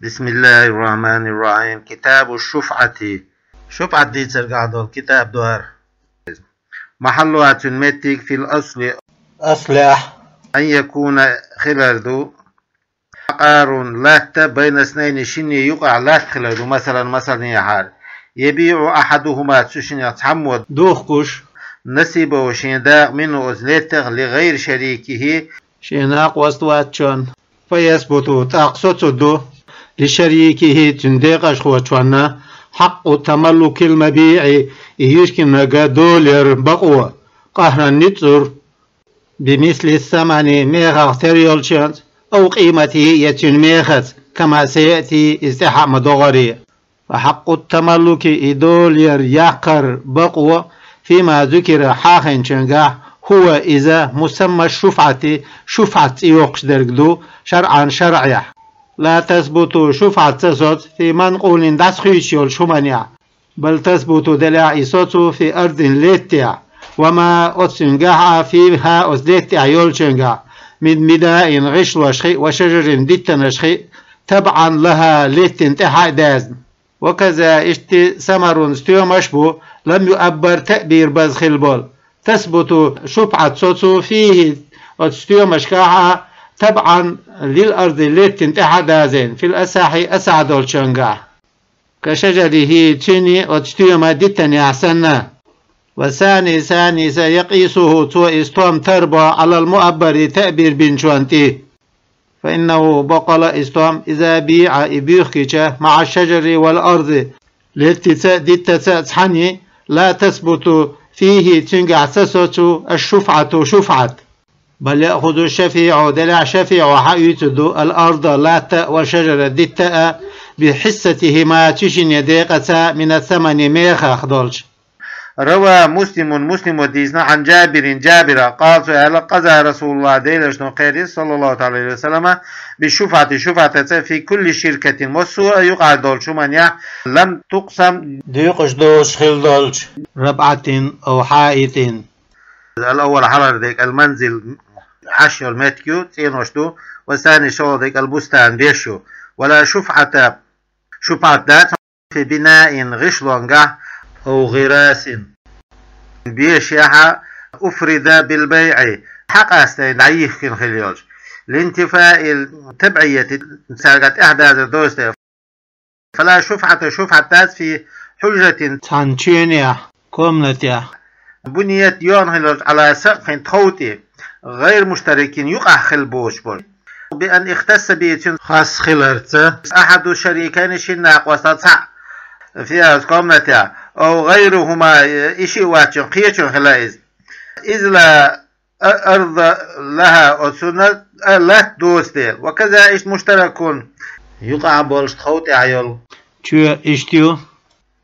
بسم الله الرحمن الرحيم. كتاب الشفعة. شفعة دي ترقع كتاب دوار محلها المتك في الأصل أصلح أن يكون خلال عقار لات بين اثنين شني يقع لات خلال مثلا يحال يبيع أحدهما تشني يتحمد دوخكش نسيبه وشينداق منه أزلتغ لغير شريكه شيناق وستواتشون فيثبت تقصد لشريكه تندقش خوتشوانا حق تملك المبيع يشكن دولار بقوة قهر النتر بمثل الثمن ميغا تريولشانت أو قيمته يتن ميغت كما سيأتي استحام دغري. فحق التملك دولار يقر بقوة فيما ذكر حاخن شنقا هو إذا مسمى شفعة يوقش درقدو شرعا شرعيا لا تثبت شفعة تسوت في منقول دسخيشيول شمانيا بل تثبت دلاعي صوتو في أرض ليتيا وما أتسنقها فيها أزليتيا يولشنقا من مداء غش وشجر ديتنشخي تبعا لها ليتن تحاداز وكذا سمر ستيومشبو لم يؤبر تأبير بزخل بول تثبت شفعة صوتو فيه أتستيومشكاها تبعا للأرض التي تحدازين في الأساحي أسعد الشنقع كشجره تشيني أتستيوم ديتني أحسنا. وثاني سيقيسه تو استوم تربى على المؤبر تأبير بن شوانتي فإنه بقل استوم إذا بيع إبيخكش مع الشجر والأرض التي تتحني لا تثبت فيه تنقع تسوت الشفعة شفعة بل يأخذ الشفيع دلع شفيع وحيتدو الأرض لات والشجرة ديتا بحستهما تشن يديقة من الثمن ميخا خدولش. روى مسلم ديزنا عن جابر قال سؤال قضى رسول الله ديلش نقير صلى الله عليه وسلم بالشفعة في كل شركة مسوء يقع دولش من لم تقسم ديقش دوش خل دولش ربعة أو حائط. الأول حرر ديك المنزل 10 متر تينوشتو والثاني شو ديك البستان بيشو ولا شفعة ذات في بناء غشلونغا أو غراس بيشيها أفرد بالبيع حق أستين عيف كن خليوش لانتفاء التبعية ساقت إحداث الدوستة فلا شفعة ذات في حجرة تانشينيا كومنتيا بنيت يون على سقف توتي غير مشتركين يقع خلبوش بول بأن اختص بيتين خاص خلرته أحد الشريكين شناق وستسع فيها كومنتيا أو غيرهما إشي واتشن قيتشن خلايز إذ لا أرض لها أسنة لا دوستي وكذا إيش مشتركون يقع بولش توتي عيال شو إشتيو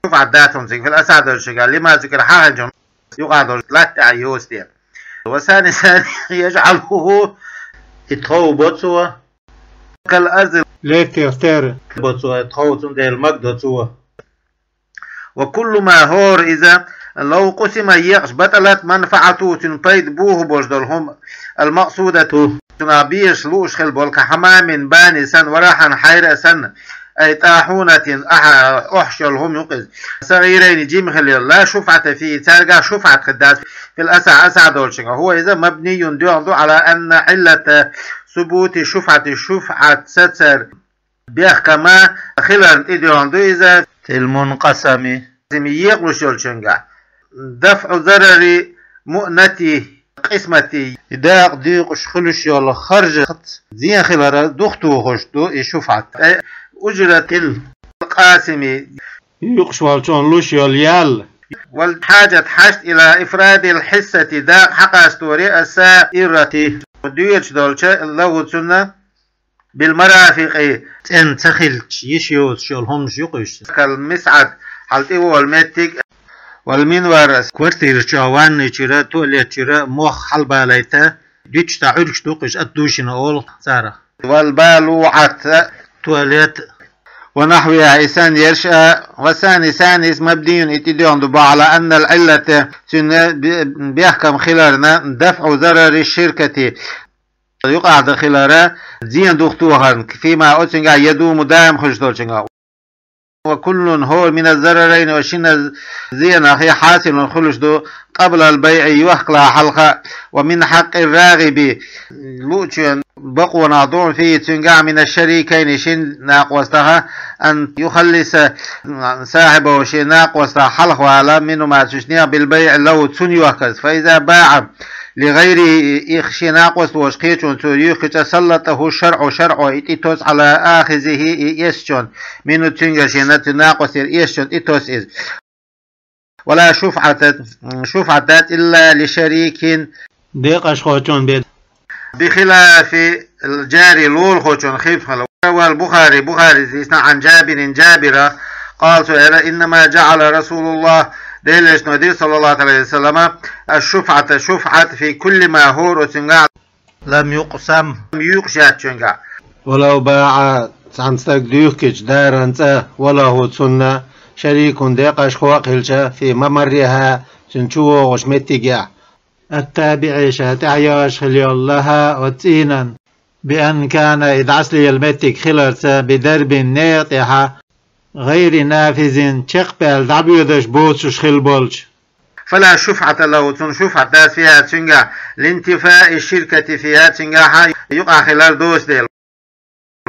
شوف عداتهم في الأسعد الشقال لما ذكر حاجة يقعد لا تعيوستي. وثاني يجعله يتخو بوتسوا كالأرض ليك تختار بوتسوا يتخو تندي المقدسوا. وكل ما هور إذا لو قسم يقش بطلت منفعته تنبيد بوه بوجدلهم المقصودة تنابيش لوش خلبول كحمام باني سن وراحا حير سن أي طاحونة أحشلهم يقز صغيرين جيم خليل لا شفعة فيه تلقى شفعة خدات في الأسع دولشنغ هو إذا مبني يندو على أن علة ثبوت شفعة ستر بيخ كما خلال إديوندو إذا في المنقسم يقلش يولشنغ دفع ضرر مؤنتي قسمتي داق ديقش خلش يول خرج زين خلال دختو خشتو شفعة أجرة القاسم يقشوالشون لوش يال والحاجة حشت إلى إفراد الحصة داق حق استوري السائرة وديوش دولشة اللغو تسنة بالمرافق ان تخلش يشيوز شولهم يقش كالمسعد حالتي والمتك والمنور كورتير شوان نشيرا تولي شيرا موخ حلبا ليتا ديش تعرش دوقش أدوشن أول سارة والبالوعات تواليت ونحوها إنسان يرشأ. وثاني مبني اتديون دبا على أن العلة بيحكم خلالنا دفع ضرر الشركة يقع داخل زين دختوها فيما أتنجا يدوم دائم خشدولشنجا وكل هو من الزررين وشن زين أخي حاصل خلشدو قبل البيع يوخلا حلقة ومن حق الراغب لوتشن بقوا ناظور فيه تنقع من الشريكين شن ناقوستها أن يخلص صاحبه شن ناقوستها حلقة على منه ما تشنيها بالبيع لو تن يوكس فإذا باع لغير إخشي ناقوس وشقيتون تريخ تسلطه شرع إتيتوس على آخذه يسجن منه تنقع شن ناقوس يسجن إتوس إز ولا شفعة إلا لشريك ديق خوتون بيد بخلاف الجاري لول خوتون خيف خلو والبخاري سيسنا عن جابر قال سؤال إنما جعل رسول الله ديلش نودي صلى الله عليه وسلم الشفعة في كل ما هو رتنقع لم يقسم يقشات تنقع ولو باع عن استقديوكش دارنت ولا هو تسنة شريك ديقش خواقلشة في ممرها تنشوه وشمتقع التابع شاتعياش خلي الله وتينا بأن كان إدعس لي المتك خلرسة بدرب ناطحة غير نافذ تقبل دعبيدش بوتش خلبولش فلا شفعة له شفعة فيها تنقع لانتفاء الشركة فيها تنقع يقع خلال دوس ديل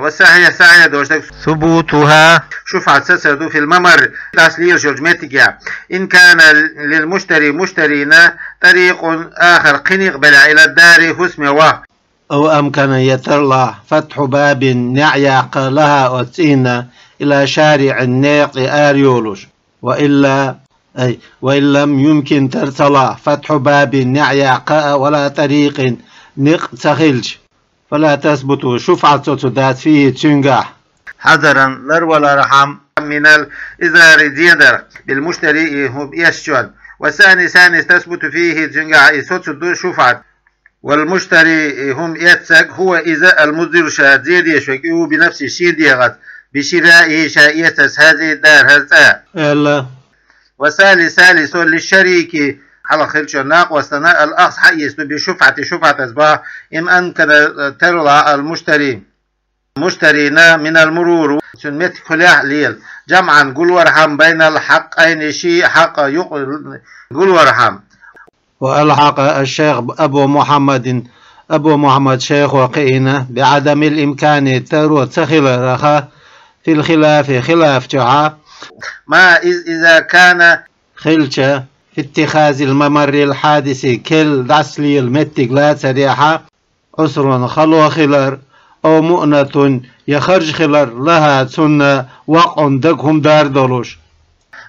والساحية دوش ثبوتها شفعة تسرد في الممر الأصلية جمتك إن كان للمشتري مشترينا طريق آخر قنق بلا إلى الدار حسمه أو أمكن يترلع فتح باب نعيق لها وتسينا إلى شارع الناق آريولوش وإن لم يمكن ترتلع فتح باب نعيق ولا طريق نق تخلش فلا تثبت شفعة تدات فيه تنجح حذرا لر ولا رحم من الإزار ديدر بالمشتري هو يسجل والثاني تثبت فيه تنجح يسوت شفعة والمشتري هم يتسق هو إذا المصدر شاد زيد يشوكيه بنفس الشيء ديغت بشرائه شائية هذه الدار هذا وثالث للشريك على خلش الناق واستناء الأخص حيث بشفعة أصباح إن أنكر ترلع مشترينا من المرور سنمت خلاح ليل جمعا قل ورحم بين الحقين شيء حق قل ورحم وألحق الشيخ أبو محمد شيخ وقينا بعدم الإمكان ترو تخل رخا في الخلاف خلاف جعا ما إذا كان خلشة في اتخاذ الممر الحادث كل دعسلي المتق لا سريحة عسر خلو خلر أو مؤنة يخرج خلر لها سنة وقع دقهم دار دولوش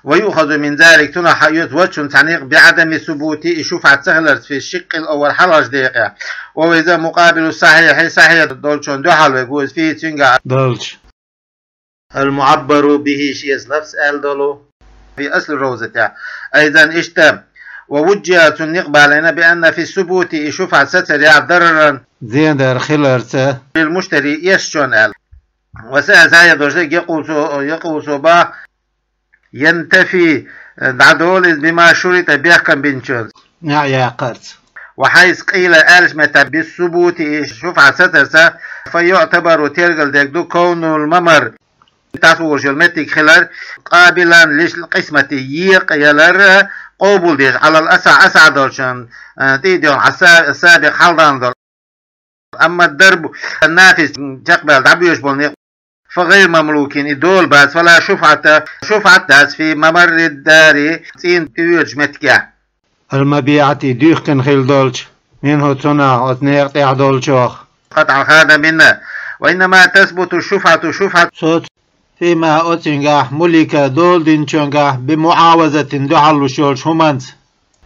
ويؤخذ من ذلك تنح يتوجه تعليق بعدم ثبوت شفعة سهلر في الشق الأول حلج دقيقة وإذا مقابل الصحيح دولشون دوحل ويقول فيه تنقع دولش المعبر به شيء نفس دولو في أصل الروزة أيضا اشتم ووجهت النقبة علينا بأن في الثبوت شفعة ستر ضررا زين دار خلرته للمشتري يسجن وسأل يقول صباح ينتفي دعدول بما شرط بيحكم بنشوز يا قرص وحيث قيل ألش متى بالثبوت شفعة ستر فيعتبر ترجل ديكدو كون الممر تاسو جلمتك خلال قابلا للقسمة يق يلر قبول ديش على الأسع دولشان تيديون السابق حلدان دول أما الدرب النافذ تقبل دعبيوش بولنيق فغير مملوكين يدول بس فلا شفعة داس في ممر الدار تين تيوج متكا المبيعة ديخكن خيل دولش منه تنا وتنيق تيع دولشوخ قطع هذا منا وإنما تثبت الشفعة صوت فيما أتنجح ملك دول دينشنجح بمعاوزة دعال شولش همانس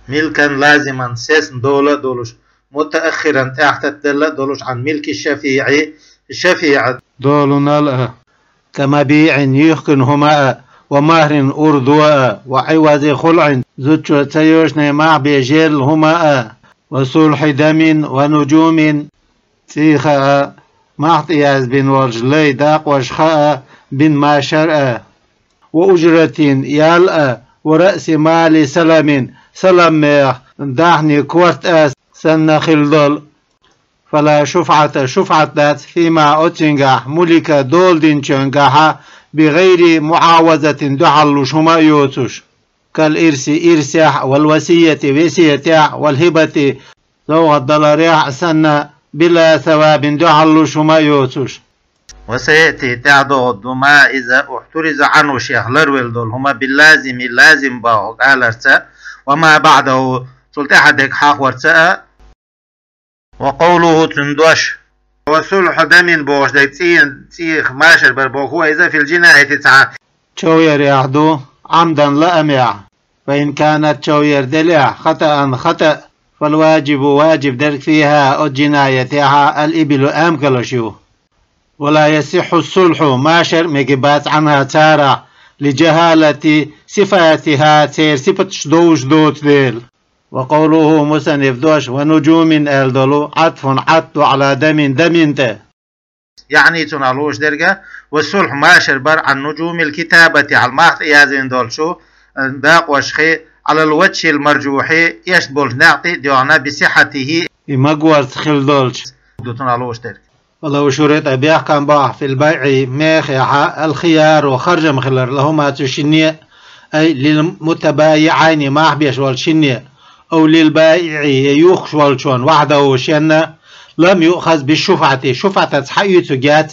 ملكا لازما سيسن دولش متأخرا تحت الدلة دولش عن ملك الشفيع دولنا كمبيع يخكن هما ومهر أردواء وعوض خلع زوجو تيوشن مع بيجيل هما وصلح دم ونجوم تيخاء مع احتياز بن ورجلي داق وشخاء بن ما شرأ وأجرة يالأ ورأس مال سلم داحني كورت أس سنة خلدل فلا شفعة ذات فيما أتنجح ملك دولدين تنجح بغير معاوزة دعل شما يوتش كالإرس إرسح والوسية وسية والهبة ذو الدلاريح سنة بلا ثواب دعل شما يوتش. وسيأتي تعدد ما إذا احترز عنه شيخ لرول دول هما باللازم لازم باو قالرتا وما بعده سلطحدك حاق ورتا. وقوله تندوش وصلح دم بوش ديك تيخ ماشر بربوك هو إذا في الجناية تتعا شوير يعدو عمدا لا أميع، فإن كانت شوير دلع خطأ فالواجب واجب درك فيها الجناية الإبل أمكلشو، ولا يصح الصلح ماشر مجبات عنها تارع لجهالة صفاتها تير صفت دوش دوت ديل. وقوله مسنف دوش ونجوم الدلو عطف على دم ته يعني تنالوش درجة. والصلح ماشر بر عن نجوم الكتابة على المحط يازين دولشو باق وشخي على الوجه المرجوحي يشبه نعطي دعنا بصحته مقور تخل دولش تنالوش درجة. ولو شرط أبيح كان باح في البيع ميخ الخيار وخرج مخلر لهما تشنية أي للمتبايعين ما بيش والشنية أو للبائع يخش والشون وحده وشنا لم يؤخذ بالشفعة شفعة حيث جات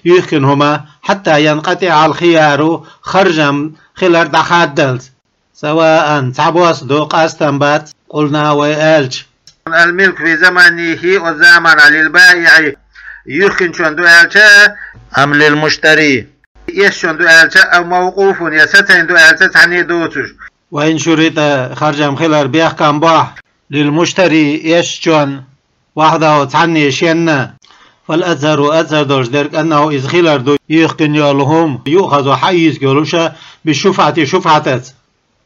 يمكنهما حتى ينقطع الخيار خرجا خلال دخادلت سواء تعبوس دوق استنبات قلنا ويالج. الملك في زمنه والزمن للبائع يمكن شون دو أم للمشتري يشون دو أو موقوف يستين دو تعني دوتش. وإن شرط خرج خلال بيحكم باح للمشتري يشون وحده تعني شينا فالأثر دوش درك أنه إذ خلال دو يمكن يالهم يؤخذ حيز قلوشا بالشفعة شفعتت.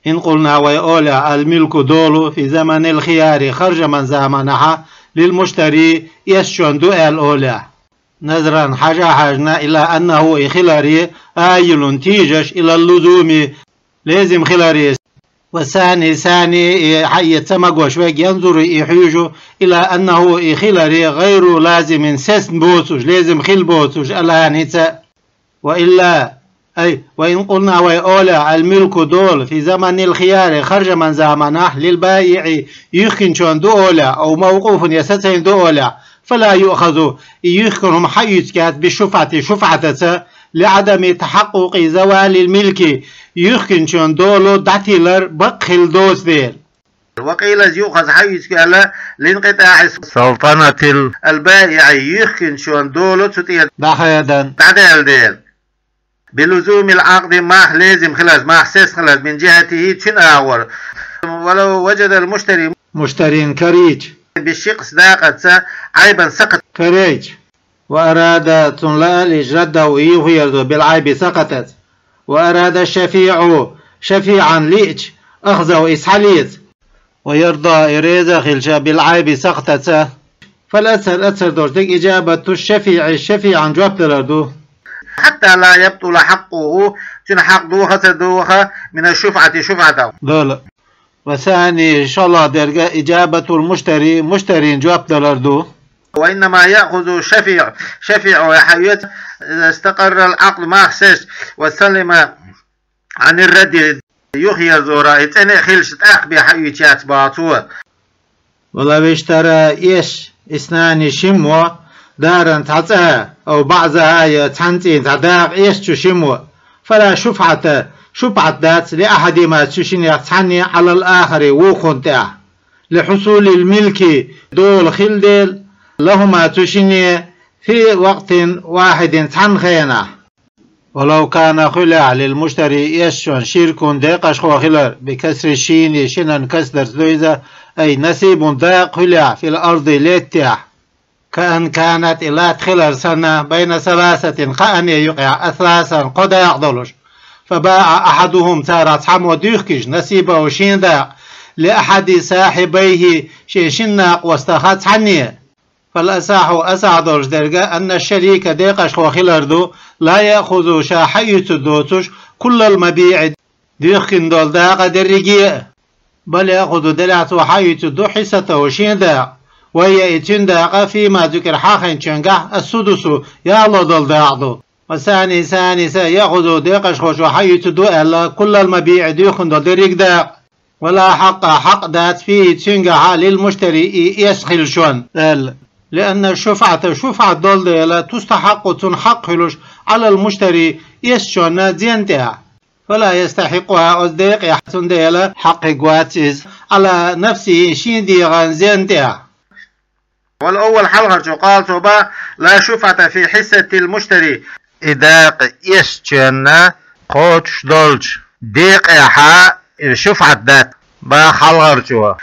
إن قلنا ويقول الملك دولو في زمن الخيار خرج من زمنها للمشتري يشون دو الأولى نظرا حاجنا إلى أنه خلاري آيل تيجش إلى اللزوم لازم خلاري. وثاني حي تمق وشوك ينظر يحيج إلى أنه خلاري غير لازم سسن بوتوش لازم خل بوتوش الآن وإلا أي وإن قلنا ويقول الملك دول في زمن الخيار خرج من زمنه للبائع يخن شون دولة أو موقوف يستين دولة فلا يؤخذ يخنهم حيث كانت بالشفعة شفعة لعدم تحقق زوال الملك يخن شون دولو دعتيلر بقل دوس ديل. وقيل يؤخذ حيث كان لانقطاع سلطنة البائع يخن شون دولو تطير دحيدا تعدل ديل بلزوم العقد ما لازم خلاص ما حساس خلاص من جهته تناور. ولو وجد المشتري مشترين كريج بالشق صداقة عيبا سقط كريج وأراد تنلا لجرده ويرد بالعيب سقطت وأراد الشفيع شفيعا ليج أخذه إسحاليت ويرضى إريزة خلشا بالعيب سقطت. فالأثر دورتك إجابة الشفيع عن جواب تلردو حتى لا يبطل حقه تنحق دوخة من الشفعة شفعته دول. وثاني إن شاء الله درجة إجابة المشتري مشترين جواب دلردو. وإنما يأخذ شفيع حيث إذا استقر العقل ما خسش وسلم عن الرد يخير زورا إتنى خلش تأخبي حيث يتباطوه. ولو اشترى إيش إثنان شموة دارا تعطيها أو بعضها يتحنتين تعداق إيش تشموة فلا شفعة ذات لأحد ما تشين يتحني على الآخر وخنتع لحصول الملك دول خلدل لهما تشين في وقت واحد تحنخينا. ولو كان خلع للمشتري يشون شرك ديقش خلر بكسر الشين شنا كسر دويزة أي نسيب داق خلع في الأرض ليتع كأن كانت إلى خلال سنة بين ثلاثة كأن يقع أثلاثا قد يعضلش فباع أحدهم تارات حمو ديخكش نسيبه شين داق لأحد صاحبيه شناق واستخدت حنيه. فالأساح أسعدوش درجة أن الشريك ديقش وخلاردو لا يأخذ شاحية دوتش كل المبيع ديخكن دول داق درجية بل يأخذ دلعت وحية دو حسة وشين داق وهي اتنداق فيما ذكر حاخن تشنقح السدس يالله دل داعدو والثاني ثاني يأخذ ديقش خوش وحي تدو ألا كل المبيع ديخن دل دريق داق ولا حق دات فيه تشنقح للمشتري يسخل شون لأن الشفعة دول لا تستحق تنحقلش على المشتري يسشون زينتها فلا يستحقها أصدق يحسن ديلا حق قواتيز على نفسه شين ديغان زينتها. والأول حلقة قال توبا لا شفعة في حصة المشتري إداق يسشون قوتش دولش ديق يحا شفعة دات با حلقة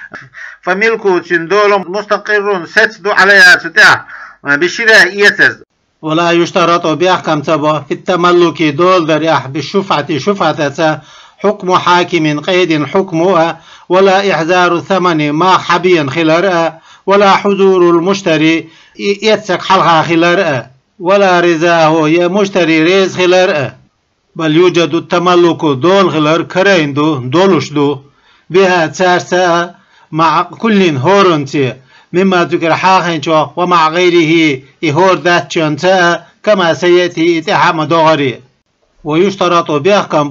فملكه تندول مستقر ستدو عليها تتاع بشراء يتز ولا يشترط بأحكام تبا في التملك دول دريح بالشفعة شفعة حكم حاكم قيد حكمها ولا إحزار ثمن ما حبيا خلارها ولا حضور المشتري يتسك حلها خلارها ولا رزاه يا مشتري ريز خلارها بل يوجد التملك دول خلار كرين دولش دو بها تسارسا مع كل هورنتي مما ذكر حاخنشو ومع غيره إهور ذات شنتا كما سيأتي إتحام دغري ويشترط بأحكام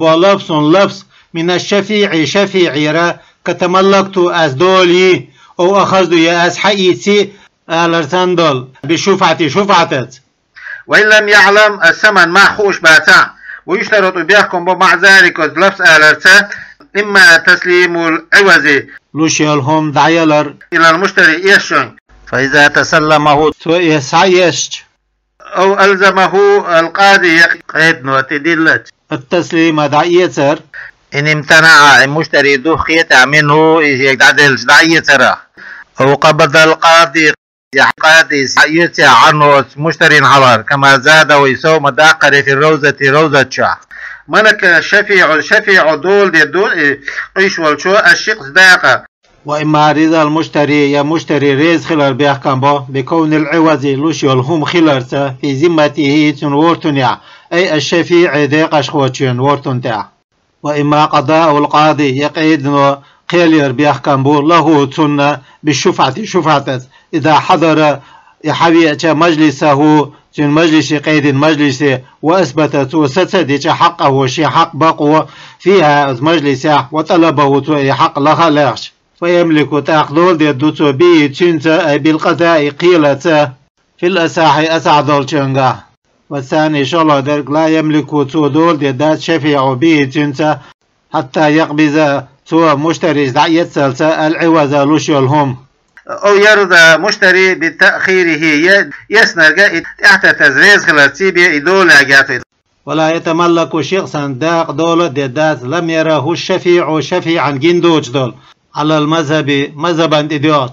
لبس من الشفيع شفيعيرا كتملكت أز دولي أو أخذ يا أز حيتي ألرتندل بشفعتي شفعتت وإن لم يعلم الثمن ما خوش باتا ويشترط بأحكام مع ذلك لبس ألرتا إما تسليم العوز لوشيالهم دعيلر إلى المشتري يشن فإذا تسلمه يسعيش أو ألزمه القاضي قيد وتدلت التسليم دعيتر إن امتنع المشتري دخيت منه يعدل دعيتر أو قبض القاضي يعطي عنه مشتري حضر كما زاد ويسوم داقر في روزة شاه منك الشفيع دول قيش والشو الشخص داقة وإما رضا المشتري يا مشتري ريز خلال بيحكم به بكون العوض لوشي والهم خلال في ذمته تنورتنيا أي الشفيع داقش خوتشن ورتنتع وإما قضاء القاضي يقيد قيلير بيحكم به له تن بالشفعة شفعة إذا حضر يحوي مجلسه تن مجلس قيد مجلس وأثبتت وستدج حقه وشي حق بقوة فيها مجلس وطلبه حق لها لاش فيملك تأخذول دي دوتو بي تنت بالقضاء قيلة في الأساحي أسعدول تنغا والثاني شالله درك لا يملك تو دول دي دات شفيع بي تنت حتى يقبض تو مشتري دعية سلسة العوض لوشيالهم أو يرضى مشتري بتأخيره يسنرجع تحت تزريز خلاتيبيا إدولة جاتو ولا يتملك شخصا داق دولة دات لم يره الشفيع شفيعا جندوج دول على المذهب مذهبا إديوج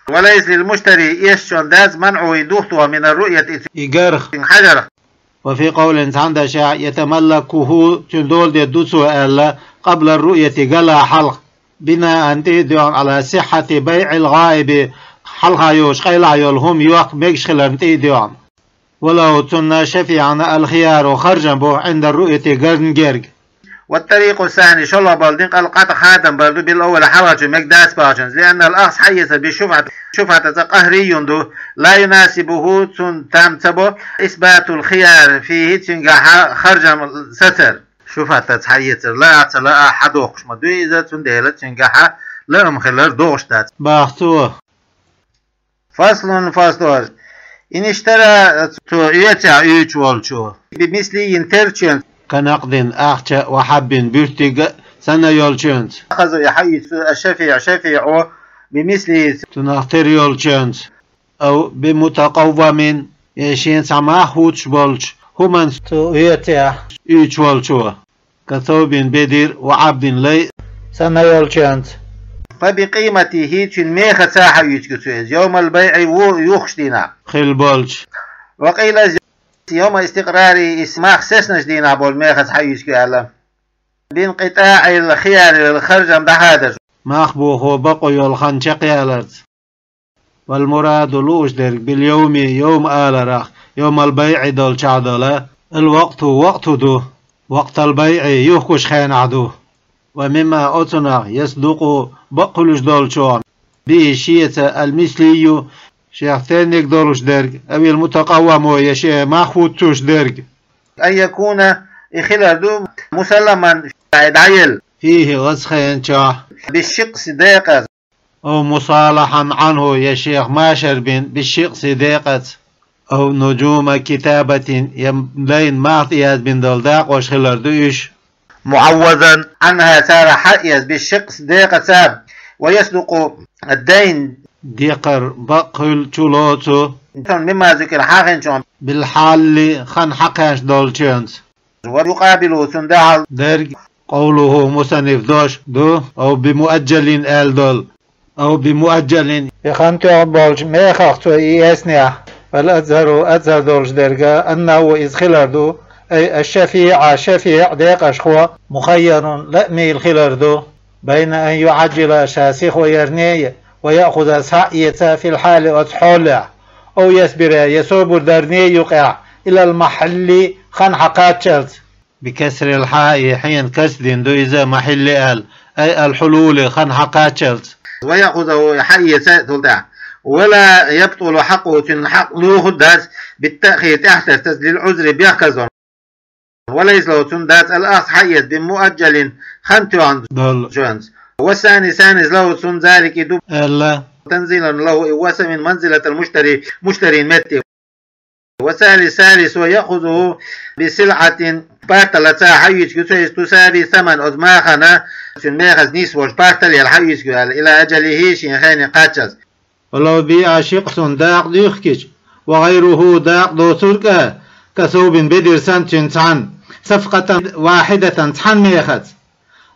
وليس للمشتري يشون داز منعه يدوخته من الرؤية إيجارخ حجرة وفي قول عند شاع يتملكه تندول دوتسو ألا قبل الرؤية قال حلق بناء تيديون على صحة بيع الغائب حلقا يوش قيلع يولهم يوق ميكشخلر تيديون ولو تنا شفيعنا الخيار وخرجا بو عند الرؤية قرنجرج والطريق الثاني شلا بالدين قال قطع خادم بردو بالأول حواج مقداس باجنز لأن الأخص حيث بشفعة قهري دو لا يناسبه تام تبو إثبات الخيار فيه تنجح خرجا ستر شفعة حيث لا أتلا أحد وقش مدو إذا تندهل تنجح لا مخلر دوش دات باختوه فصل إن اشترى يتع يوش والشو بمثل ينترشن كنقد أخشى وحب بيرتق سنة يولشنز أخذ يحيث الشفيع بمثل تنختر يولشنز أو بمتقوم يشين سماه هوتش بولش همان يتع يوش والشو كثوب بدير وعبد لي سنة يولشنز فبقيمته تنميخ ساحة يتكسوز يوم البيع يخشدنا خيل بولش وقيل يوم استقراري اسماخ سسنش دينا بول ميخس حيش كألا بانقطاع الخيار الخرج بهذا ما أخبوه بقو يلخنشق يالرد والمراد لوش درك باليوم يوم آلرخ يوم البيع دول شعدلا الوقت وقت دو وقت البيع يخش خين عدو ومما أتنا يصدق بقلش دول شون بشيء المثلي شيخ ثاني يقدرش درج أبي المتقوم يا شيخ ما خوتوش درج أن يكون خلاردو مسلما عيل فيه غسخين شاه بالشق صداقة أو مصالحا عنه يا شيخ ما شربين بالشق صداقة أو نجوم كتابة يملين معطيات بن دلداق وشخلاردوش معوضا عنها سار حيز بالشق صداقة ساب ويصدق الدين ديقر بقل شلوتو مما ذكر حاخن بالحال خن حقاش دولشنز ويقابل سنداع درج قوله مصنف دوش دو أو بمؤجل آل دول أو بمؤجل يخنتو عبالج ما خاختو يسنع فالأزهر دولج درجة أنه إذ خلاردو أي الشفيع ديق أشخوة مخير لأمي الخلاردو بين أن يعجل شاسخ ويرني ويأخذ سعية في الحال وتحولع أو يسبر يسوب درني يقع إلى المحل خن حقاتشلت بكسر الحاء حين كسد دو إذا محل آل أي الحلول خن حقاتشلت ويأخذه حي تلدع ولا يبطل حقه حق له الداس بالتأخير تحت للعذر بيخزن وليس له تنداس الأخ حيز بمؤجل خنتو عند جونز والثاني ثاني له تن ذلك يدوب تنزيلا له وسم من منزلة مشتري متي وثالث ويأخذه بسلعة بارتلتا حيث تساوي ثمن أدماخنا سنماخز نيسوش بارتل الحيث إلى أجله شيخين قاتشز ولو بيع شقص داق ديخكش وغيره داق دو تركة كثوب بدر سنتين صفقة واحدة تحن ميخز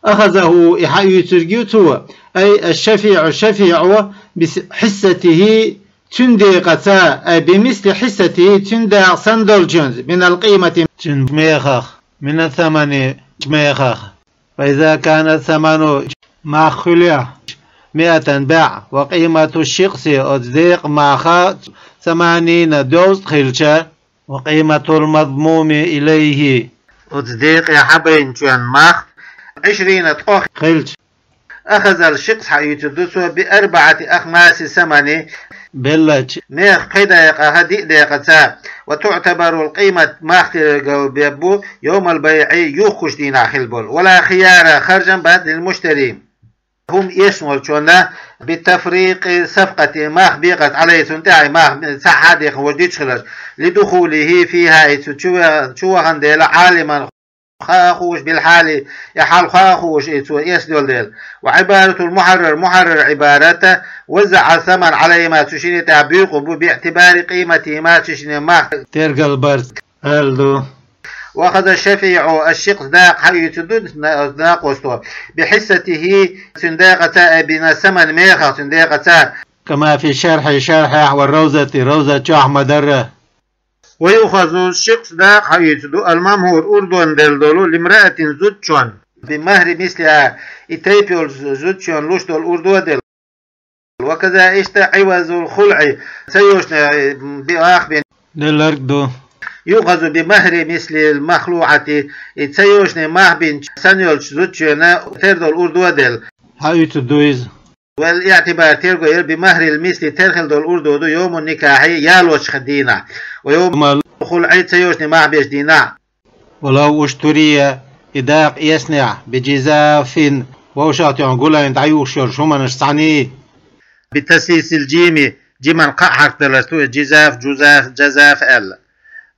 أخذه إحيي ترجيته أي الشفيع بحسته تندقتا أي بمثل حسته تندق سندل جنز من القيمة من الثمن ميخخ فإذا كان الثمن مع خلع 100 باع وقيمة الشخص أصدق مع 80 دوز خلشة وقيمة المضموم إليه أصدق يا حبين شوان ماخ 20 طوخ خلش أخذ الشخص حيث الدسوة ب4 أخماس ثمنه بلج ميخ قيدة هدي دقيقة وتعتبر القيمة ماخ بيبو يوم البيع يخش دينا خلبول ولا خيار خرجا بعد للمشتري هم يشمل شونا بتفريق صفقة ماخ بيقت عليه سنتاعي ماخ سحادق وجديد خلش لدخوله فيها تشوى عندنا عالما خاخوش بالحالي يحال خاخوش يسدل ديل وعبارة محرر عبارته وزع الثمن على ما تشيني تعبيق باعتبار قيمته ما تشيني ما ترجع البرز هلدو وأخذ الشفيع الشخص داق حي تدود ناقصته بحسته سنداقة بنا ثمن ميخا سنداقة كما في شرح والروزة روزة أحمد الره ويؤخذ الشخص داق حيث الممهور أردن دلدولو لامرأة زوجون بمهر مثلها إتريبيول زوجون لوشدول أردو دل وكذا عوض الخلع سيوشنا بآخ بين دلردو يؤخذ بمهر مثل المخلوعة سيوشنا ماه بين سنيول زوجون تردول أردو دل حيث دويز والاعتبار تيرغير بمهر المثل ترخل دول أردو يوم النكاح يالوش خدينا ويوم الخلع سيوشنا ماه بيش دينا ولو اشتري إداق يصنع بجزاف ووشات ينقلين دعيوشر شو من اشتعني بتسيس الجيمي جيما قحر دلستو جزاف ال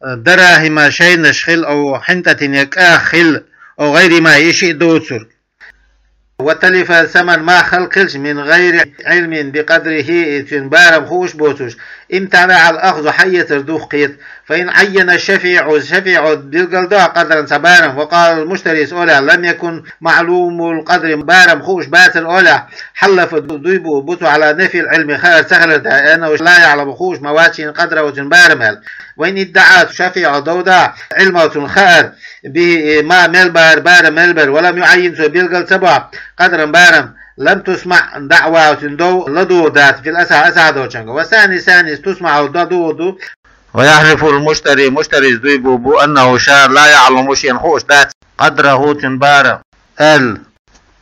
دراهم شيء نشخل أو حنتة يكاخل أو غير ما يشي دوتسر وتلف ثمن ما خلقلش من غير علم بقدره بارم خوش بوتوش امتنع الأخذ حية الدوخ قيت فإن عين الشفيع بالقلداء قدرا سبارم وقال المشتري سؤالا لم يكن معلوم القدر بارم خوش بات الأولى حلف دويبو بوتو على نفي العلم خير سهلة أنه لا يعلم خوش مواتين قدر وتنبارم وإن ادعى شفيع دودا علمة خير به ما ملبر بارم ملبر ولم يعين بالقل سبع قدرا بارم لم تسمع دعوة دو لدو ذات في الأسعى دوشنغ وثاني تسمع دو ويحلف المشتري دويبو بو أنه شار لا يعلم شيئا خوش ذات قدره تنبار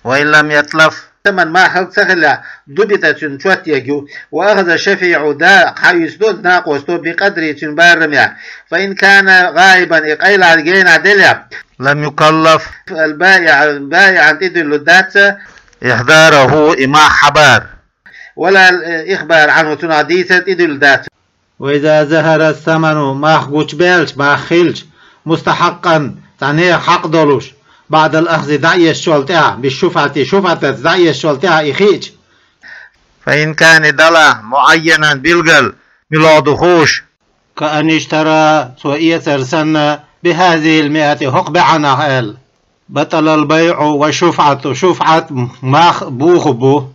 وإن لم يتلف ثمن ما خلق سخلا ضبطة شوت يجو وأخذ الشفيع دا حيث دود ناقوستو بقدر بارميا فإن كان غائبا إقيل عدقين عدليا لم يكلف البائع عن تدل الدات إحضاره إماع حبار ولا الإخبار عنه تناديسة تدل الدات. وإذا ظهر الثمن ما خجوش بيلش ما خلش مستحقا تعنيه حق دولوش بعد الأخذ دعي الشولتها بالشفعة شفعة دعي الشولتها إخيج. فإن كان دلا معينا بالقل ميلاد خوش كأن اشترى سوئية سرسنة بهذه 100 حقب عنها قال بطل البيع وشفعة شفعة ما بوخبو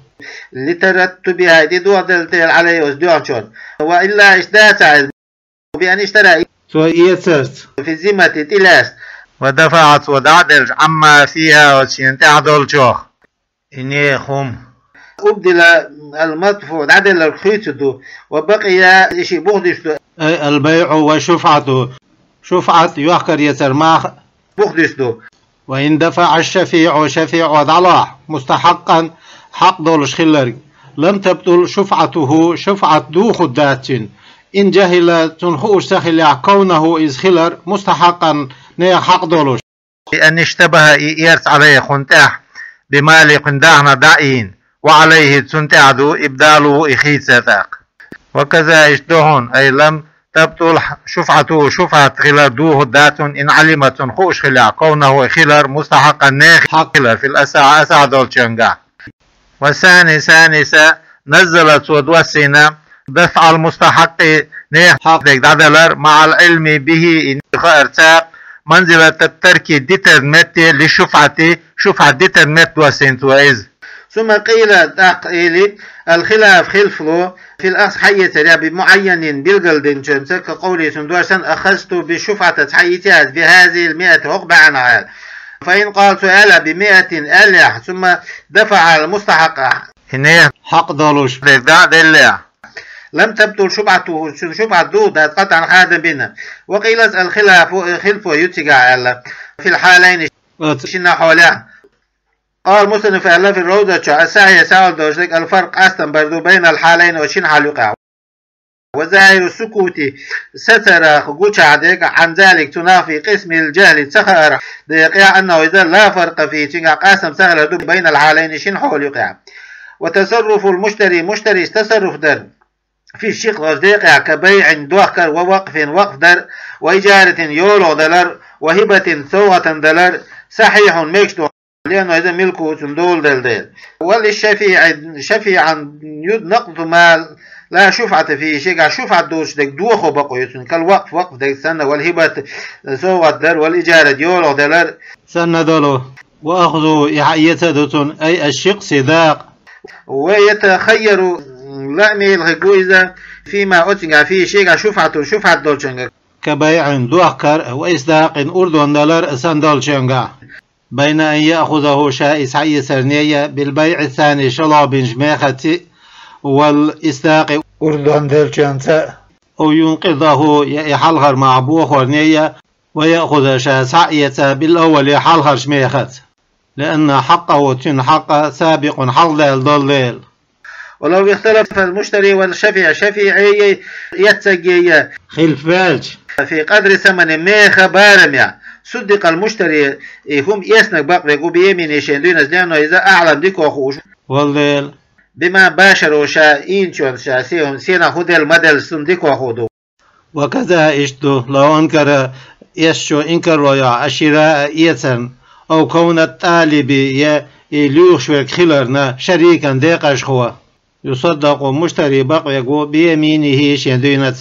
لترتبها دو دلتل عليه وزدوعشون وإلا اشتاتا بأن اشترى سوئية سرس في ذمة تلاس ودفعت ودعدل عما فيها وشينتع دولشوخ إني خم أبدل المدفوع عدل الخيط وبقي شيء بغدشتو أي البيع وشفعة شفعة يحكر يسرماخ بغدشتو وإن دفع الشفيع شفيع وضعلاح مستحقا حق دولش خلر لم تبطل شفعته شفعة دو خداتين إن جهل تنخوش سخلع كونه إذ خلر مستحقا نيا حق دولش لأن اشتبه إيرت عليه خنتاح بمال قنداحنا دائين وعليه تنتعدو إبداله إخيت ستاق وكذا اشتهن أي لم تبطل شفعته شفعة خلر دو خدات إن علمت تنخوش خلع كونه خلر مستحقا نيخ حق خلر في الأساع أساع دولشنقا. والثاني ثانيسة نزلت ودوسنا دفع المستحق نيح حق دادلر مع العلم به إن خارتا منزلة الترك ديتر مت للشفعة شفعة ديتر مت وسنت وإذ. ثم قيل تقيل الخلاف خلفه في الأخذ حية بمعين بالقلدين جمسة كقولي سندوشا أخذت بشفعة حيتها بهذه 100 عقبة عنها. فإن قال سؤال ب100 ألح ثم دفع المستحق حق دولوش لم تبطل شبعته شبعة دودة قطعا خادم بنا. وقيل الخلاف خلفه يتقع في الحالين شنا حولها. قال مسلم في الله في الروضة الساعة ساول دوشك الفرق أصلا بردو بين الحالين وشين حال يقع. وظاهر السكوت ستر خقوش عديك عن ذلك تنافي قسم الجهل سخر يقع أنه إذا لا فرق فيه تنقع قاسم سهل بين الحالين شين حول يقع. وتصرف المشتري مشتري تصرف در في الشيخ غزديقع كبيع دوخر ووقف وقف در وإجارة يولو دلر وهبة سوة دلر صحيح ميكشتو لأنه إذا ملكه تندول دل شفيعا نقض مال لا شفعة فيه شيء شفعة دوش دك دوخو بقو يسون كالوقف وقف دك سنة والهبة سوة در والإجارة يولو دلر سنة دولو وأخذوا يتدتون أي الشق صداق ويتخير لأمي الغجوزة فيما أتنع فيه شيء شفعة دولشنغ كبيع دوخر وإصداق أردن دولار سن دولشنغ بين أن يأخذه شائس حي سرنية بالبيع الثاني شلاب جماختي والإصداق أردن دولشنغ أو ينقذه يحلغر مع بوخ ورنية ويأخذ شائس حية بالأول يحلغر جماخت لأن حقه تنحق سابق حل ضليل. ولو اختلف المشتري والشفيع شفيعي يتسجي خلف بالج في قدر ثمن ميخ بارميا صدق المشتري هم يسنك بقى بيمين شندين لأنه إذا أعلم ديكو أخوش والليل بما باشروا شائين شون شاسيهم سينا خد المدل سنديكو أخودو. وكذا اشتو لو انكر يشو انكر ويا الشراء يتن أو كون الطالب يلوخشوك خلرنا شريكا ديقاش خوا يصدق مشتري بقى بيمينه شندينة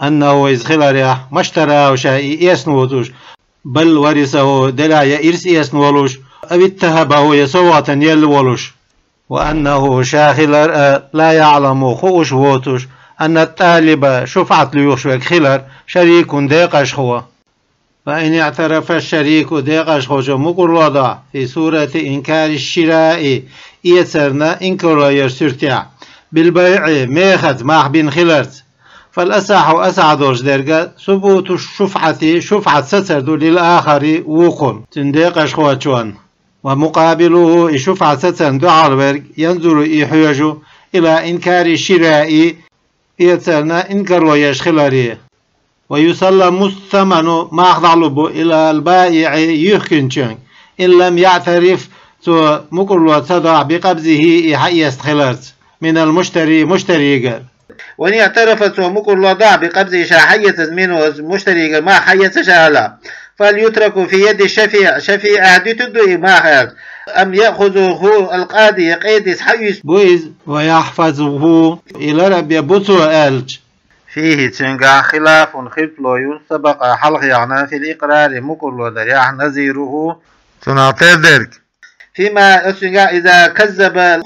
أنه إذ خلر ما اشتراه شيء يسنوتوش بل ورثه دلايا إرس يسنولوش أو اتهبه يسوة يلولوش وأنه شاخلر لا يعلم خوش ووتوش أن الطالب شفعت ليوخشوك خلر شريك ديقاش خوا. فإن اعترف الشريك ديقاش خوشو مقر وضع في سورة إنكار الشراء يترنا إنكر يرسرتع بالبيع ميخت ماح بن خلرت فالأساح أسعدوش درجة ثبوت الشفعة شفعة سترد للآخر وقن تنديقاش خواتشوان ومقابله شفعة دعالبرغ ينظر إحياجه إلى إنكار الشراء يتسرنا إنكار ويشخلاري ويسلم الثمن ما أخضعلبه إلى البائع يخكنشن إن لم يعترف تو مقر وتضع بقبضه يستخلرت من المشتري مشتري وإن اعترفت ومقر وضع بقبضه شاحية منه مشتري ما حية شالا فليترك في يد الشفيع شفيع أهدي تدوي ما خير أم يأخذه القاضي يقيد حيث بويز ويحفظه إلى ربي بوتو ألج فيه تنقع خلاف خلف سبق حلق يعنى في الإقرار مقر ودريع نظيره تناطير درك فيما إذا كذب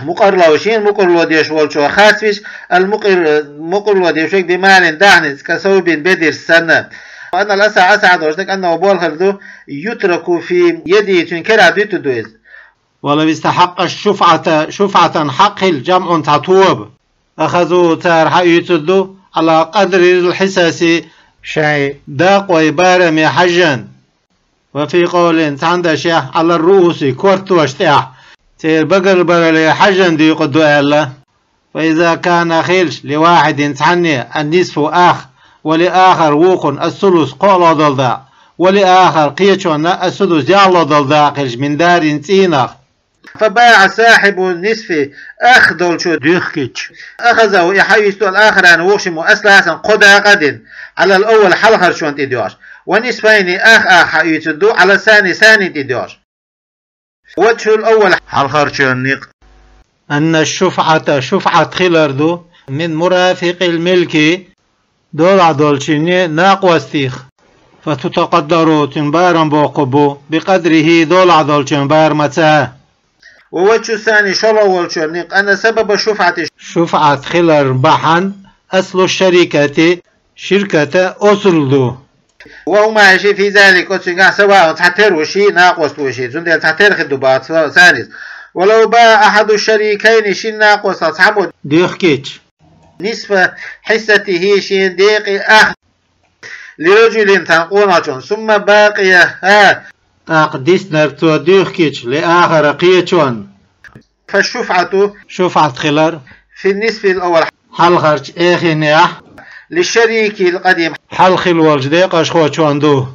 مقر لوشين مقر وديش والشو خاسفش المقر وديشوك بمال دعنس كثوب بدر السنة وأن أسعد وجدك أنه بول خلده يترك في يدي تنكر عدوت دويز ولو استحق شفعة حق الجمع تعطوب أخذوا تارح يتدو على قدر الحساس شيء داق ويبارم حجا وفي قول عند شيخ على الرؤوس كورت واشتاح تير بقر برلي حجا دي قدو الله فإذا كان خيلش لواحد تعني النصف أخ ولآخر ووق الثلث قول ضلدا ولآخر قيتشون السدس يعلى ضلدا قلش من دار تينخ فباع صاحب النصف أخذ شو ديخكيتش أخذه يحيستو الآخر أن وشم أسلاسا قدا قد على الأول حلقر شون تديوش ونصفين أخ يتدو على ثاني تديوش وجه الأول حلقر شون نيق أن شفعة خلردو من مرافق الملك دولشيني ناقوستيخ فتتقدروا تنبارا بوقبو بقدره دولشين متى ووجه الثاني شلو والشرنيق أن سبب شفعة خلر بحن أصل الشركة شركة أصل وهما يشي في ذلك سواء تحتر وشي ناقوس وشي زندل تحتر خدوبات ثاني ولو باع أحد الشريكين شي ناقوس أصحابه ديخكيتش نصف حصته شي ديق أخ لرجل تنقونة ثم باقيها أقدس نرتو ديخكيتش لآخر قيتشون فالشفعة خلر في النصف الأول حل خرج إيخي نيح للشريك القديم حل خلوال جديق أشخوة دو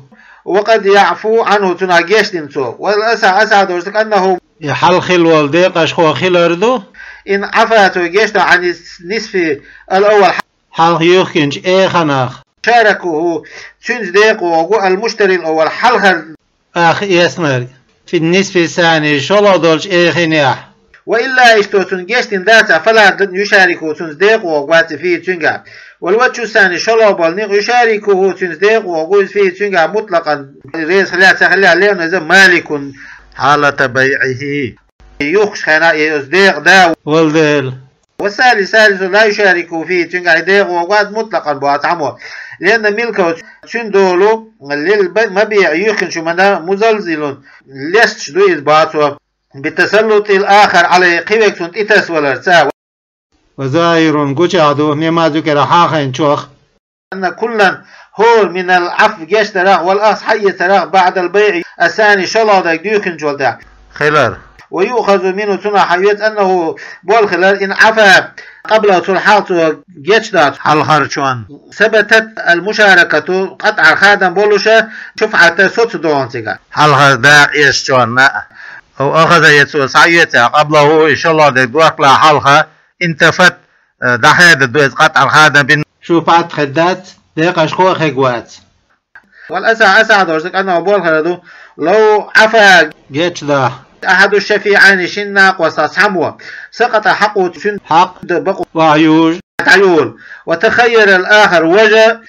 وقد يعفو عنه تناقيش دمتو والأسعد وجدك أنه يحل خلوال ديق أشخوة خلر دو إن عفاته جيشته عن النصف الأول حل يوخينج إيخناخ شاركه تنز ديق وقو المشتري الأول حلخر أخ يسمر في النصف الثاني شلا دولش إيخنيح وإلا إشتو تنجيشتن ذاتا فلا يشاركه تنزديق وقوات فيه تنجا والوجه الثاني شلا بالنيق يشاركه تنزديق وقوات فيه تنجا مطلقا ريس خلال سخلال لين إذا مالك حالة بيعه يخش خناء يصديق دا والدل والثالث لا يشاركه فيه تنجا ديق وقوات مطلقا بواتعمه لأن ملكه تندولو للمبيع يخن شو منا مزلزل لست شدو إثباته بالتسلط الآخر على قيوك سنت إتس والارتاء وزائر قجعدو مما ذكر حاخين شوخ أن كلا هو من العفو جيش تراغ والأص حي تراغ بعد البيع الثاني شلا ديوكن جولدا خلال ويؤخذ منه تنا حيوت أنه بول خلال إن عفا قبل صلحاته جيشدات حل خرشوان ثبتت المشاركة قطع خادم بولوشة شفعة صوت دونتك حل خرداق يشتوان أو أخذ يتسوى سعيته قبله إن شاء الله دوك لا حلقة انتفت دحيد الدوز قطع الخادم شفعة خدات ديق أشخوة خيقوات والأسعد وجدك أنه بول خلال لو عفا جيشدا أحد الشفيعين شناق وساسحموه سقط حقه حق بقو وعيوج عيول وتخير الآخر وجه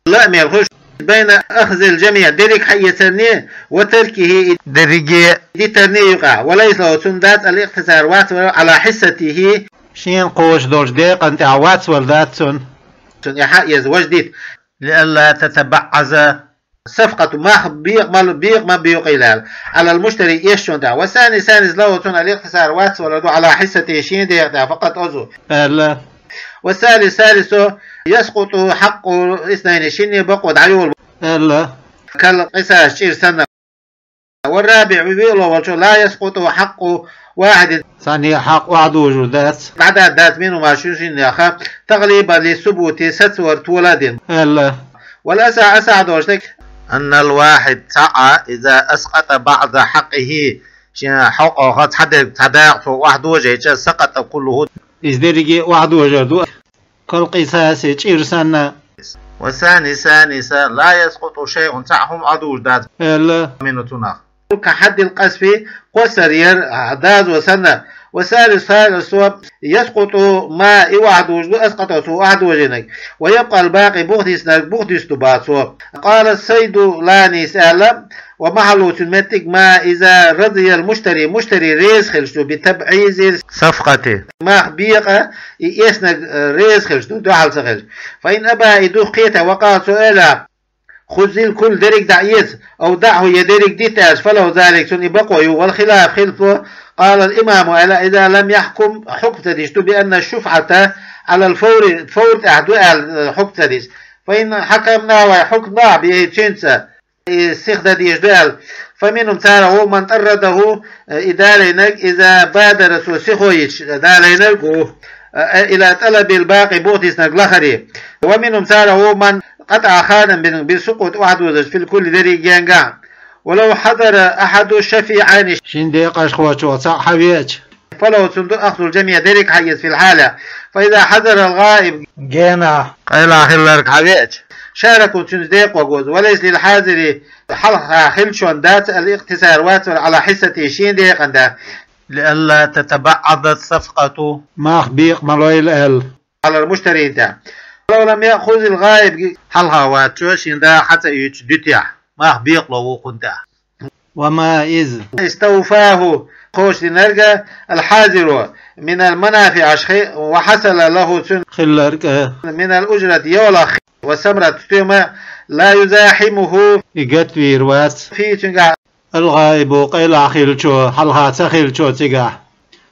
لا يلخش بين أخذ الجميع درك حي ترنيه وتركه درجي دي ترنيه يقع وليس له سندات الاختصار واتور على حصته شين قوش دوش ديق أنت عوات والذاتون يحيز وجديد لئلا تتبعز صفقة ما بيق ما بيقيلال على المشتري يشون دا والثاني له الاختصار واتور على حصته شين ديق دا فقط أزو لا والثالث يسقط حق اثنين شني بقود عيول لا كالقصاص شير سنة والرابع بيقولوا لا يسقط حق واحد ثاني حق واحد وجودات بعد ذات منه ما شوشين يا أخا تغليبا لثبوت ستور ولد إلا أسعد وجدك أن الواحد سعى إذا أسقط بعض حقه حقه تداعف واحد وجه سقط كله إزدرجي واحد وجدو كل قصاص إرسلنا وثاني لا يسقط شيء تعهم عدوش داد إلا من تناخ كحد القذف قصر عداد وسنة وثالث يسقط ما واحد وجدو أسقط واحد وجنك ويبقى الباقي بغديس تباسو قال السيد لاني سألم ومحلو تنمتك ما إذا رضي مشتري ريز خلشتو بتبعيز صفقته ما بيقى يسنق ريز خلشتو دو حال سخلش فإن أبا إدو قيته وقال سؤالا خذ الكل درك دعيز أو دعه يدرك ديتاج فلو ذلك سن بقوي والخلاف خلفه قال الإمام ألا إذا لم يحكم حكم تديش بأن الشفعة على الفور أحداء الحكم تديش فإن حكمنا وحكمنا بإيتشنسا استخدى ديش دال فمنهم تاره من طرده إدالينك إذا بادر سوسيخويش دالينك إلى طلب الباقي بوتيس نقلخري ومنهم تاره من قطع خانا بسقوط واحد وزج في الكل دري جانجان ولو حضر أحد الشفيعين شنديق أشخوات وصح حبيج فلو صندوق أخذ الجميع دريك حيز في الحالة فإذا حضر الغائب جانا قيل أخلرك حبيج شاركوا صندوق وجوز وليس للحاضر حلقة خلشون ذات الاقتصار واتر على حصة شنديق عنده لئلا تتبعض الصفقة ما بيق ملويل ال على المشتري ده لو لم يأخذ الغائب حلقة واتر شندا حتى يتدتع ما بيق لو كنت وما إذ استوفاه خوش لنرجع الحاضر من المنافع وحصل له خلرك من الأجرة يولا وسمرة تيما لا يزاحمه إجت ويروات في تنقع الغائب قيل خلشو حلها تخلشو تقع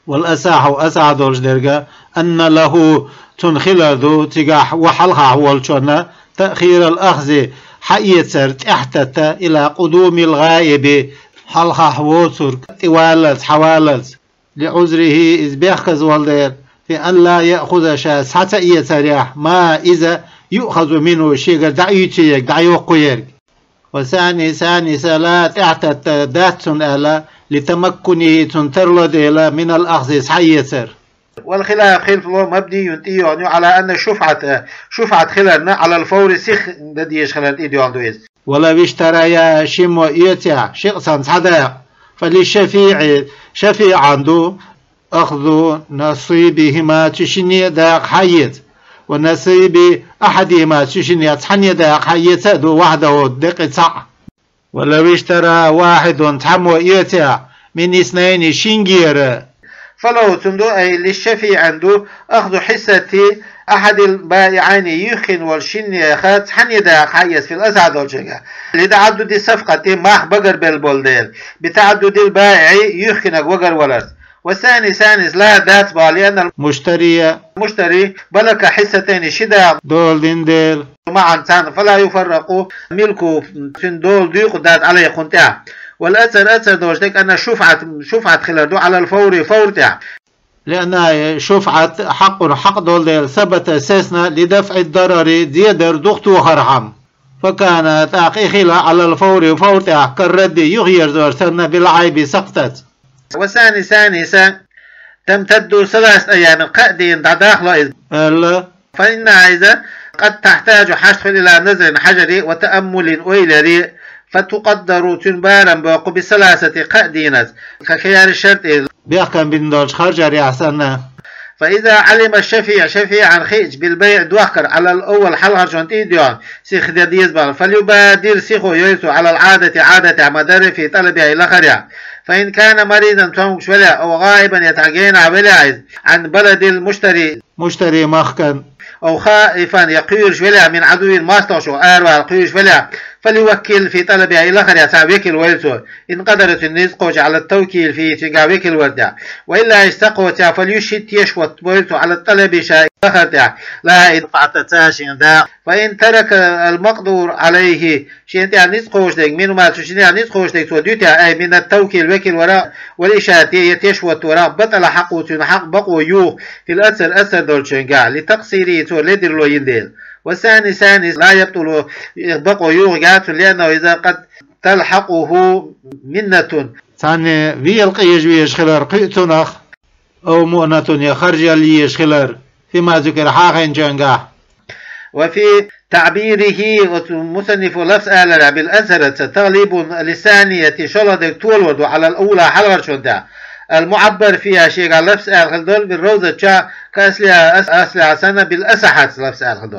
والأساح أسعد الجدرجة أن له تنخلذو تقع وحلها والشنا تأخير الأخذ حيثر تحتت إلى قدوم الغائب حلها حوصر توالت حوالت لعذره إذ بيخز والدير في أن لا يأخذ شاس حتى يتريح ما إذا يؤخذ منه شيء دعيتيك دعيوقيك وثاني لا تحتت ذات ألا لتمكنه تنترلد إلى من الأخذ حيثر والخلاف خلف الله مبني ينتهي على أن شفعة خلالنا على الفور سيخ نديش خلال إيديوان دويز ولو اشترى يا شم يتع شخصا صدا فللشفيع شفيع عنده أخذ نصيبهما تشني داق حيث ونصيب أحدهما تشني تحني داق حيث دو وحده دق صع ولو اشترى واحد تحمو يتع من اثنين شنجير فلو صندوق أي للشفيع عنده أخذ حصة أحد البائعين يخن والشن يخات حنيدا حيز في الأسعد والشجع لتعدد الصفقة ما بقر بالبولدير بتعدد البائع يخن وقر ولد والثاني لا ذات لأن المشتري بلك حصتين شدا دول دينديل معا فلا يفرقوا ملكه دول ديق ذات عليه خنتع والأثر دوجتك أن شفعة خلال على الفور فورتع لأن شفعة حق دول ثبت أساسنا لدفع الضرر زيادة ضغط وخرحم فكانت أخيخلا على الفور فورتع كالرد يغير زورتنا بالعيب سقطت وثاني تمتد 3 أيام قادين داخل فإنها إذا قد تحتاج حشر إلى نظر حجري وتأمل ويلري فتقدر تنبارا بوقو ب3 قادينات كخيار الشرط بيحكم بندوش خرجر يحسنا فإذا علم الشفيع عن خيج بالبيع دوخر على الأول حلقة جونتي ديون سيخ ديز بال فليبادر سيخو يوسو على عادة مدار في طلبها إلى خريع فإن كان مريضا تونكش ولا أو غائبا يتعجين عن بلد المشتري مخكن أو خائفا يقير شولا من عدو الماستوش وآروا القير شولا فليوكل في طلبها إلى آخر يسعى وكل ولسو إن قدرت النزقوش على التوكيل في تقع وكل وردع وإلا يستقوت فليشت يشوت ولسو على الطلب شيء آخر لا إدفعتتاش دا فإن ترك المقدور عليه شيء يعني نزقوش ديك منو ما تشيني يعني نزقوش ديك وديتها أي من التوكيل وكل وراء والإشاء يتشوت وراء بطل حقه حق بقو يوخ في الأثر أثر دولشنقع لتقصيري تو لدر لو ينديل والثاني ثاني لا يبطل بقو يوغات لأنه إذا قد تلحقه منة ثاني في القيج ويشخلر قيتنخ أو مؤنة يخرج لي يشخلر فيما ذكر حاغين جنقا. وفي تعبيره مصنف لفظ آلة بالأثرة تغليب للثانية شلدك تولد على الأولى حلور شندا المعبر فيها شيء على لفظ آل بالروزة شا كأسلع سنة بالأسحات لفظ آل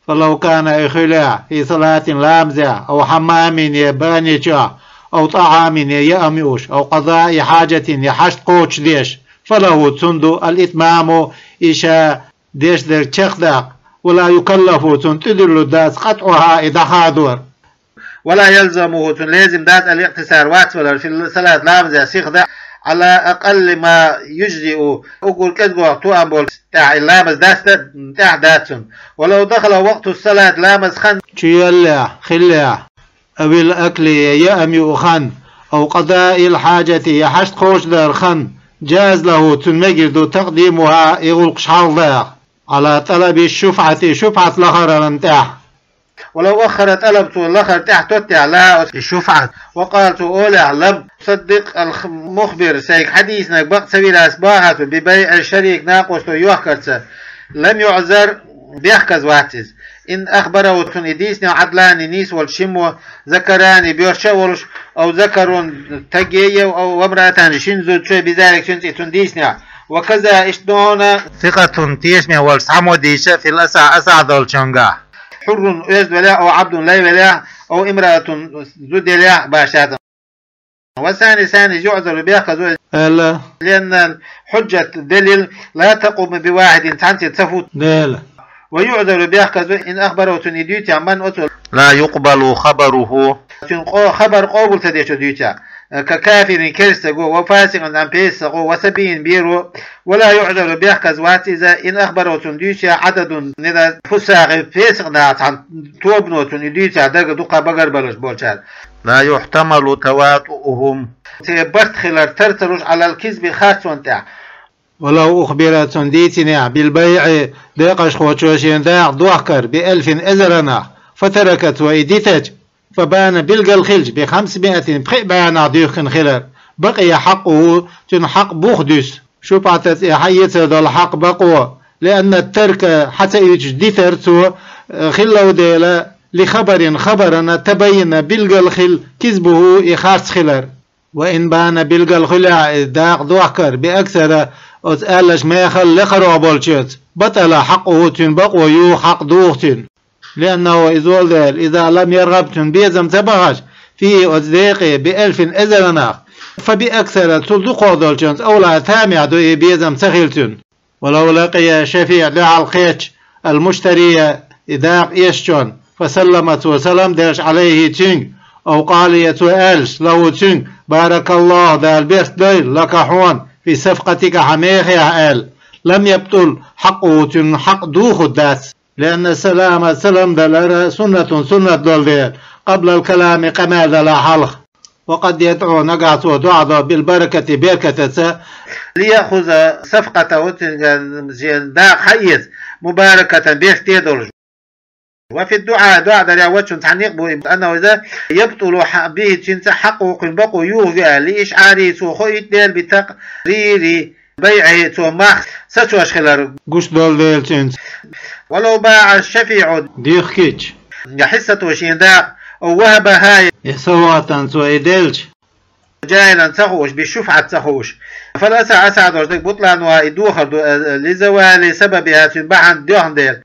فلو كان إخلاع في صلاة لامزة أو حمام يبانيشا أو طعام يأميوش أو قضاء حاجة يحشت قوش ديش فله تندو الإتمام إشا ديش در تشخدق ولا يكلف تدل داس قطعها إذا حاضر ولا يلزمه لازم داس الاقتصار واتفلر في الصلاة لامزة سيخدق على أقل ما يجزئ أقول كذبوا توأمبول تاع اللامز داس تاع داتن ولو دخل وقت الصلاة لامز خن تيلا خلا أو الأكل يأمي خن أو قضاء الحاجة يحشت خوش دار خن جاز له تنمجد تقديمها يغلق شحال على طلب الشفعة شفعة لخر انتاح ولو أخر طلبت الأخر تحت تتع لا الشفعة وقالت أولع لم صدق المخبر سيك حديثنا بق سبيل أسباحة ببيع الشريك ناقص يحكرت لم يعذر بيحكز واتز إن أخبره تنديسني عدلاني نيس والشمو ذكراني بيرشولش أو ذكر تجي أو امرأتان شنزو شوي بذلك شنزي تنديسني وكذا اشتون ثقة تيشمي والسعمو ديشة في الأسع أسعد الشنقا حر يزد ولا أو عبد لا ولا أو امرأة زد لا باشات والثاني ثاني يعذر بيأخذ لأن حجة دليل لا تقوم بواحد تعنتي تفوت ويعذر بيأخذ إن أخبره تنديت من أتل لا يقبل خبره خبر قابل تديش ديتا ككافر كرسغو وفاسق عن بيسغو وسبين بيرو ولا يعذر بيحكز واتيزا إن أخبره تنديش عدد نذا فساق فيسق نات عن توبنو تنديش دق دقا بقر بلش بولشال لا يحتمل تواطؤهم تبرت خلال ترترش على الكذب خاصون تاع ولو أخبرت تنديتنا بالبيع دقش خوشوشين داع دوحكر ب1000 أزرنا فتركت وإديتج فبان بلقى الخلج ب500 بخي بيان عديخن خلر بقي حقه تنحق بوخدس شو بعتت حيث هذا الحق بقوة لأن الترك حتى يجدثر خلو ديلا لخبر خبرنا تبين بلقى الخل كذبه إخاص خلر وإن بان بلقى الخلع داق دوحكر بأكثر أتقالش ما يخل لخروا بولشت بطل حقه تنبق ويو حق دوختن لأنه إذا لم يرغب تنبيزم تبغش في أصديقه ب1000 أزرنا فبأكثر تصدقوا دولشنس أولا تامع دوئي بيزم سخيلتن ولو لقي شفيع لعالقيتش المشتري إذا يشجن فسلمت وسلم درش عليه تنج أو قال يتوالش له تنج بارك الله ذا البيت ديل لك حوان في صفقتك حميخ يا آل لم يبطل حقه تنحق دوخ الداس لأن السلام سلام دلر سنة دول قبل الكلام كما دل حلق وقد يدعو نقعت ودعض بالبركة بركة ليأخذ صفقة دا حيث مباركة بيختيدل وفي الدعاء دعاء دليا وجه تحنيق أنه إذا يبطل به تنسى حقه قنبقه يوغى لإشعاري سوخويت ديل بتقرير بيعه توماخ ستوش خلال قش دول ديل تنس ولو باع الشفيع ديخ كيتش يحسة وشين دا أو وهب هاي يسواتا سويدلش جاهلا تخوش بالشفعة تخوش فالأسع أسعد وشدك بطلان وإدوخر لزوال سببها تنبعن ديوهن ديل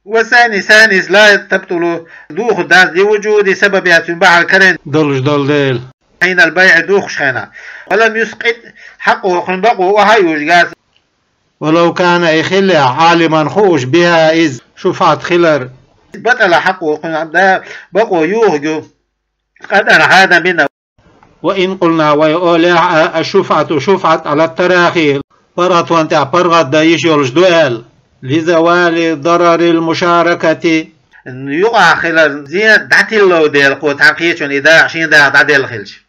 وثاني لا تبطل دوخ داس لوجود سببها تنبع الكرن دلش دل ديل حين البيع دوخ شخينا ولم يسقط حقه خنبقه وهيوش جاز ولو كان يخلع عالما خوش بها إذ شفعت خلر بطل حقه بقوا يوهجو قدر هذا منا. وإن قلنا ويقولع الشفعة شفعة على التراخي برغت وانتع برغت دا يشيولش دوال لزوال ضرر المشاركة يقع خلال زين دعتي اللو ديل قوت حقيقة إذا عشين دا ديل خلش